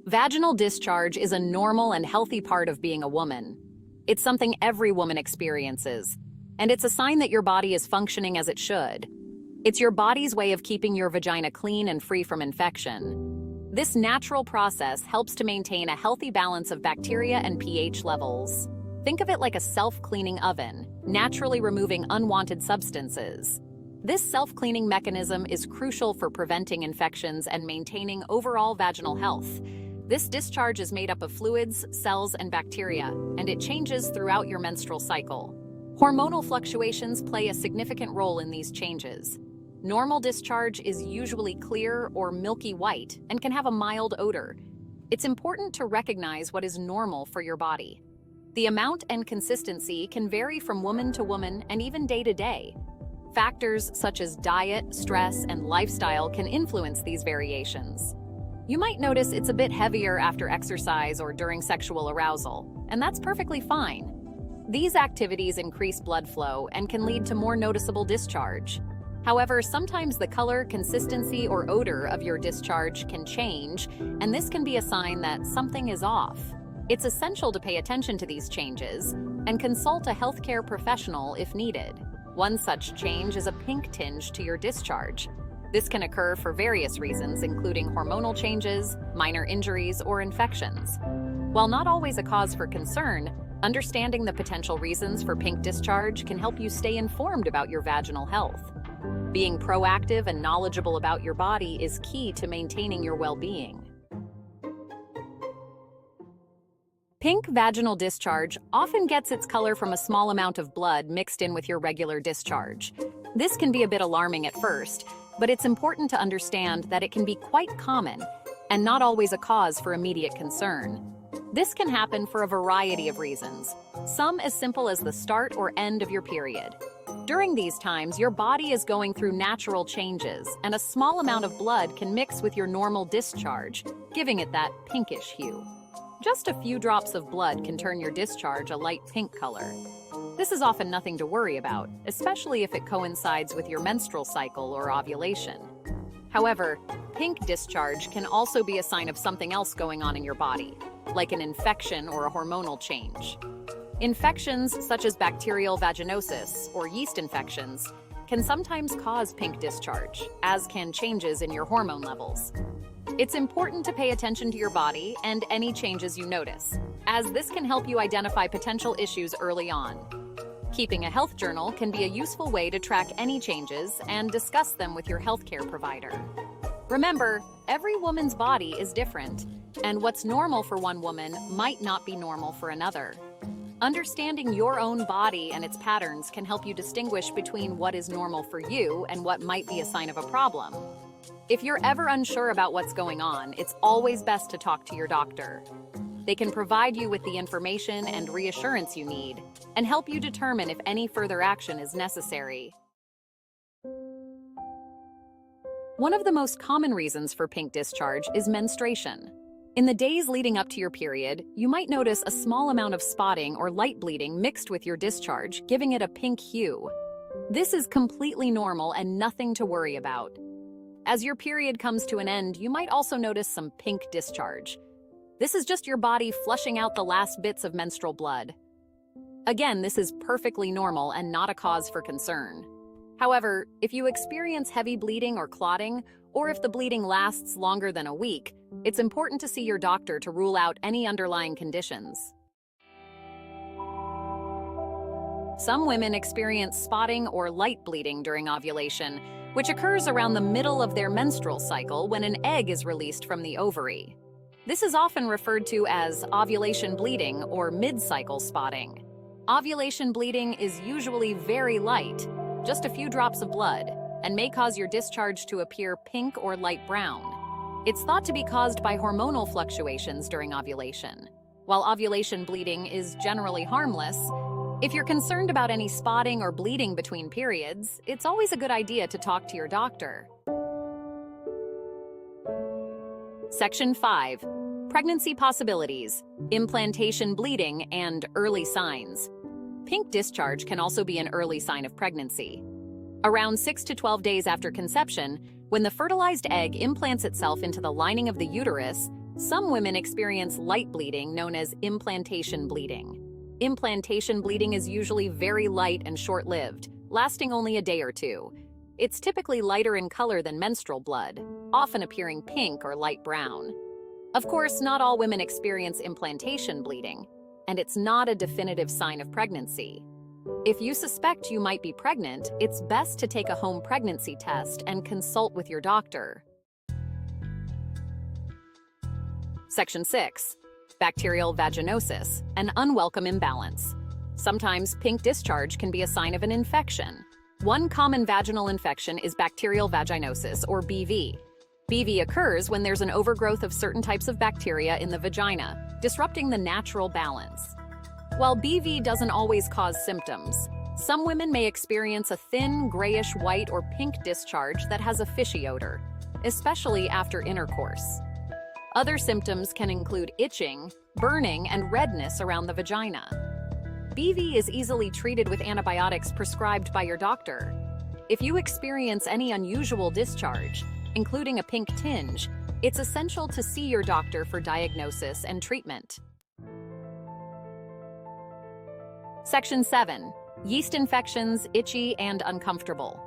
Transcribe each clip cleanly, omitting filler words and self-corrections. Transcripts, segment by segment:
Vaginal discharge is a normal and healthy part of being a woman. It's something every woman experiences, and it's a sign that your body is functioning as it should. It's your body's way of keeping your vagina clean and free from infection. This natural process helps to maintain a healthy balance of bacteria and pH levels. Think of it like a self-cleaning oven, naturally removing unwanted substances. This self-cleaning mechanism is crucial for preventing infections and maintaining overall vaginal health. This discharge is made up of fluids, cells, and bacteria, and it changes throughout your menstrual cycle. Hormonal fluctuations play a significant role in these changes. Normal discharge is usually clear or milky white and can have a mild odor. It's important to recognize what is normal for your body. The amount and consistency can vary from woman to woman and even day to day. Factors such as diet, stress, and lifestyle can influence these variations. You might notice it's a bit heavier after exercise or during sexual arousal, and that's perfectly fine. These activities increase blood flow and can lead to more noticeable discharge. However, sometimes the color, consistency, or odor of your discharge can change, and this can be a sign that something is off. It's essential to pay attention to these changes and consult a healthcare professional if needed. One such change is a pink tinge to your discharge. This can occur for various reasons, including hormonal changes, minor injuries, or infections. While not always a cause for concern, understanding the potential reasons for pink discharge can help you stay informed about your vaginal health. Being proactive and knowledgeable about your body is key to maintaining your well-being. Pink vaginal discharge often gets its color from a small amount of blood mixed in with your regular discharge. This can be a bit alarming at first, but it's important to understand that it can be quite common and not always a cause for immediate concern. This can happen for a variety of reasons, some as simple as the start or end of your period. During these times, your body is going through natural changes, and a small amount of blood can mix with your normal discharge, giving it that pinkish hue. Just a few drops of blood can turn your discharge a light pink color. This is often nothing to worry about, especially if it coincides with your menstrual cycle or ovulation. However, pink discharge can also be a sign of something else going on in your body, like an infection or a hormonal change. Infections such as bacterial vaginosis or yeast infections can sometimes cause pink discharge, as can changes in your hormone levels. It's important to pay attention to your body and any changes you notice, as this can help you identify potential issues early on. Keeping a health journal can be a useful way to track any changes and discuss them with your healthcare provider. Remember, every woman's body is different, and what's normal for one woman might not be normal for another. Understanding your own body and its patterns can help you distinguish between what is normal for you and what might be a sign of a problem. If you're ever unsure about what's going on, it's always best to talk to your doctor. They can provide you with the information and reassurance you need and help you determine if any further action is necessary. One of the most common reasons for pink discharge is menstruation. In the days leading up to your period, you might notice a small amount of spotting or light bleeding mixed with your discharge, giving it a pink hue. This is completely normal and nothing to worry about. As your period comes to an end, you might also notice some pink discharge. This is just your body flushing out the last bits of menstrual blood. Again, this is perfectly normal and not a cause for concern. However, if you experience heavy bleeding or clotting, or if the bleeding lasts longer than a week, it's important to see your doctor to rule out any underlying conditions. Some women experience spotting or light bleeding during ovulation, which occurs around the middle of their menstrual cycle when an egg is released from the ovary. This is often referred to as ovulation bleeding or mid-cycle spotting. Ovulation bleeding is usually very light, just a few drops of blood, and may cause your discharge to appear pink or light brown. It's thought to be caused by hormonal fluctuations during ovulation. While ovulation bleeding is generally harmless, if you're concerned about any spotting or bleeding between periods, it's always a good idea to talk to your doctor. Section 5. Pregnancy possibilities, implantation bleeding, and early signs. Pink discharge can also be an early sign of pregnancy. Around 6 to 12 days after conception, when the fertilized egg implants itself into the lining of the uterus, Some women experience light bleeding known as implantation bleeding. Implantation bleeding is usually very light and short-lived, lasting only a day or two. It's typically lighter in color than menstrual blood, often appearing pink or light brown. Of course, not all women experience implantation bleeding, and it's not a definitive sign of pregnancy. If you suspect you might be pregnant, it's best to take a home pregnancy test and consult with your doctor. Section 6. Bacterial vaginosis, an unwelcome imbalance. Sometimes pink discharge can be a sign of an infection. One common vaginal infection is bacterial vaginosis, or BV. BV occurs when there's an overgrowth of certain types of bacteria in the vagina, disrupting the natural balance. While BV doesn't always cause symptoms, some women may experience a thin, grayish-white or pink discharge that has a fishy odor, especially after intercourse. Other symptoms can include itching, burning, and redness around the vagina. BV is easily treated with antibiotics prescribed by your doctor. If you experience any unusual discharge, including a pink tinge, it's essential to see your doctor for diagnosis and treatment. Section 7. Yeast infections, itchy and uncomfortable.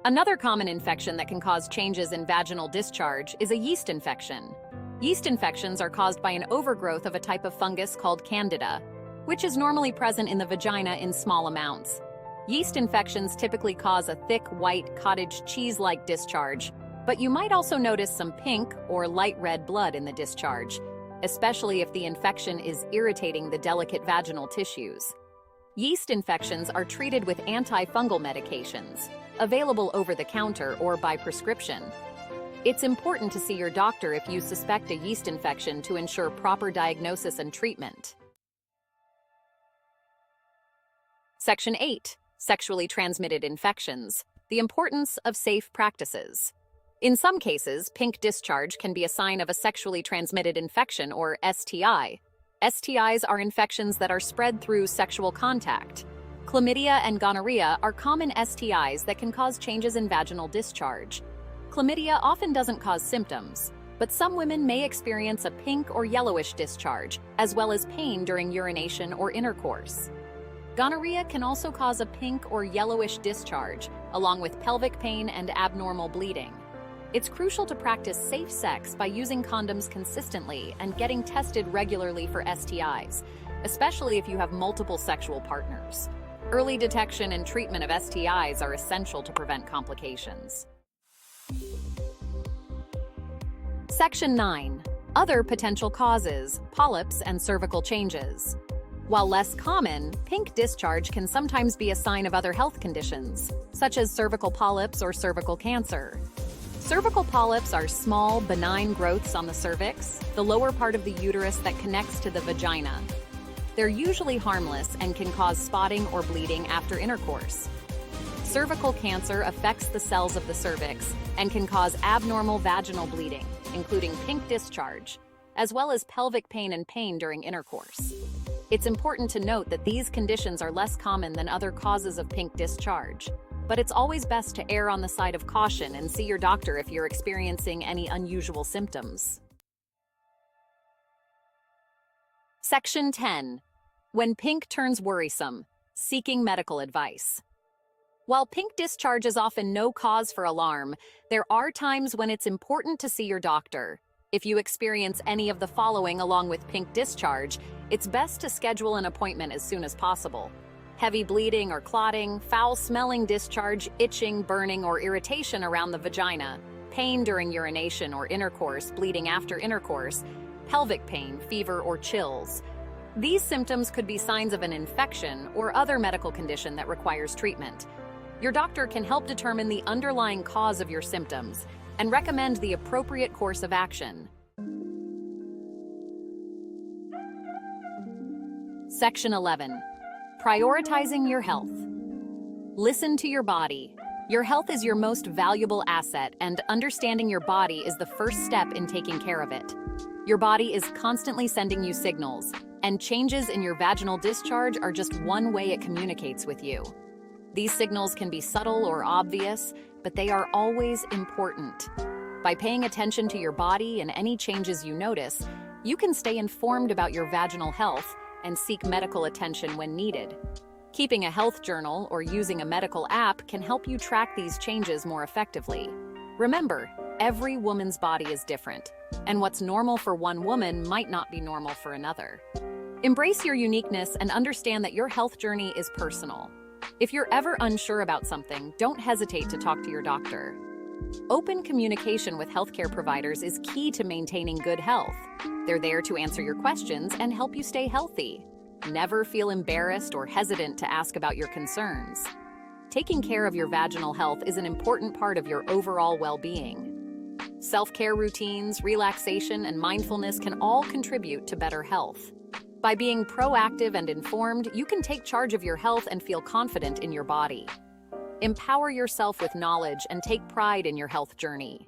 Another common infection that can cause changes in vaginal discharge is a yeast infection. Yeast infections are caused by an overgrowth of a type of fungus called Candida, which is normally present in the vagina in small amounts. Yeast infections typically cause a thick, white, cottage cheese-like discharge, but you might also notice some pink or light red blood in the discharge, especially if the infection is irritating the delicate vaginal tissues. Yeast infections are treated with antifungal medications, available over the counter or by prescription. It's important to see your doctor if you suspect a yeast infection to ensure proper diagnosis and treatment. Section 8. Sexually transmitted infections. The importance of safe practices. In some cases, pink discharge can be a sign of a sexually transmitted infection, or STI. STIs are infections that are spread through sexual contact. Chlamydia and gonorrhea are common STIs that can cause changes in vaginal discharge. Chlamydia often doesn't cause symptoms, but some women may experience a pink or yellowish discharge, as well as pain during urination or intercourse. Gonorrhea can also cause a pink or yellowish discharge, along with pelvic pain and abnormal bleeding. It's crucial to practice safe sex by using condoms consistently and getting tested regularly for STIs, especially if you have multiple sexual partners. Early detection and treatment of STIs are essential to prevent complications. Section 9. Other potential causes, polyps and cervical changes. While less common, pink discharge can sometimes be a sign of other health conditions, such as cervical polyps or cervical cancer. Cervical polyps are small, benign growths on the cervix, the lower part of the uterus that connects to the vagina. They're usually harmless and can cause spotting or bleeding after intercourse. Cervical cancer affects the cells of the cervix and can cause abnormal vaginal bleeding, including pink discharge, as well as pelvic pain and pain during intercourse. It's important to note that these conditions are less common than other causes of pink discharge, but it's always best to err on the side of caution and see your doctor if you're experiencing any unusual symptoms. Section 10. When pink turns worrisome, seeking medical advice. While pink discharge is often no cause for alarm, there are times when it's important to see your doctor. If you experience any of the following along with pink discharge, it's best to schedule an appointment as soon as possible. Heavy bleeding or clotting, foul-smelling discharge, itching, burning, or irritation around the vagina, pain during urination or intercourse, bleeding after intercourse, pelvic pain, fever, or chills. These symptoms could be signs of an infection or other medical condition that requires treatment. Your doctor can help determine the underlying cause of your symptoms and recommend the appropriate course of action. Section 11. Prioritizing your health. Listen to your body. Your health is your most valuable asset, and understanding your body is the first step in taking care of it. Your body is constantly sending you signals, and changes in your vaginal discharge are just one way it communicates with you. These signals can be subtle or obvious, but they are always important. By paying attention to your body and any changes you notice, you can stay informed about your vaginal health and seek medical attention when needed. Keeping a health journal or using a medical app can help you track these changes more effectively. Remember, every woman's body is different, and what's normal for one woman might not be normal for another. Embrace your uniqueness and understand that your health journey is personal. If you're ever unsure about something, don't hesitate to talk to your doctor. Open communication with healthcare providers is key to maintaining good health. They're there to answer your questions and help you stay healthy. Never feel embarrassed or hesitant to ask about your concerns. Taking care of your vaginal health is an important part of your overall well-being. Self-care routines, relaxation, and mindfulness can all contribute to better health. By being proactive and informed, you can take charge of your health and feel confident in your body. Empower yourself with knowledge and take pride in your health journey.